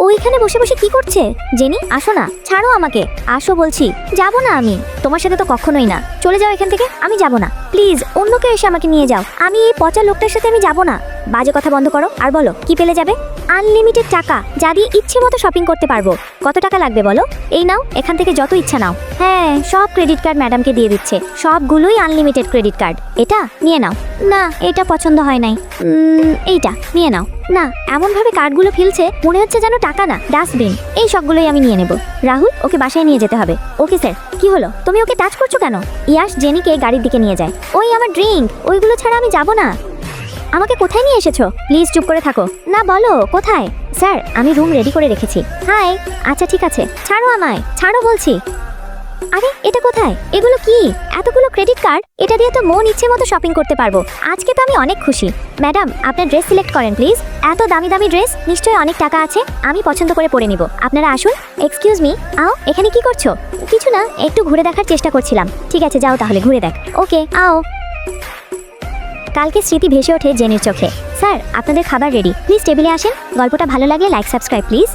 ওইখানে বসে বসে কি করছে? জেনি আসো না, ছাড়ো আমাকে, আসো বলছি। যাব না আমি, তোমার সাথে তো কখনোই না। চলে যাও এখান থেকে, আমি যাব না। প্লিজ অন্য কেউ এসে আমাকে নিয়ে যাও, আমি এই পচা লোকটার সাথে আমি যাব না। বাজে কথা বন্ধ করো আর বলো কি পেলে যাবে? আনলিমিটেড টাকা, যা দিয়ে ইচ্ছে মতো শপিং করতে পারবো। কত টাকা লাগবে বলো? এই নাও, এখান থেকে যত ইচ্ছা নাও। হ্যাঁ, সব ক্রেডিট কার্ড ম্যাডামকে দিয়ে দিচ্ছে, সবগুলোই আনলিমিটেড ক্রেডিট কার্ড। এটা নিয়ে নাও। না, এটা পছন্দ হয় নাই। এইটা নিয়ে নাও। না, এমনভাবে কার্ডগুলো ফেলছে মনে হচ্ছে যেন টাকা না, ডাস্টবিন। এই সবগুলোই আমি নিয়ে নেব। রাহুল, ওকে বাসায় নিয়ে যেতে হবে। Okay sir. কি হলো, তুমি ওকে টাচ করছো কেন? ইয়াশ জেনিকে গাড়ির দিকে নিয়ে যায়। ওই আমার ড্রিঙ্ক, ওইগুলো ছাড়া আমি যাব না। আমাকে কোথায় নিয়ে এসেছো? প্লিজ চুপ করে থাকো। না বলো কোথায়? স্যার, আমি রুম রেডি করে রেখেছি। হাই। আচ্ছা ঠিক আছে, ছাড়ো আমায়, ছাড়ো বলছি। আরে এটা কোথায়? এগুলো কি? এতগুলো ক্রেডিট কার্ড, এটা দিয়ে তো মন ইচ্ছে মতো শপিং করতে পারবো। আজকে তো আমি অনেক খুশি। ম্যাডাম, আপনার ড্রেস সিলেক্ট করেন প্লিজ। এত দামি দামি ড্রেস, নিশ্চয়ই অনেক টাকা আছে, আমি পছন্দ করে পরে নিব। আপনারা আসুন। এক্সকিউজ মি, আও, এখানে কি করছো? কিছু না, একটু ঘুরে দেখার চেষ্টা করছিলাম। ঠিক আছে, যাও তাহলে ঘুরে দেখ। ওকে, আও। কালকে স্মৃতি ভেসে ওঠে জেনির চোখে। স্যার, আপনাদের খাবার রেডি, প্লিজ টেবিলে আসেন। গল্পটা ভালো লাগলে লাইক সাবস্ক্রাইব প্লিজ।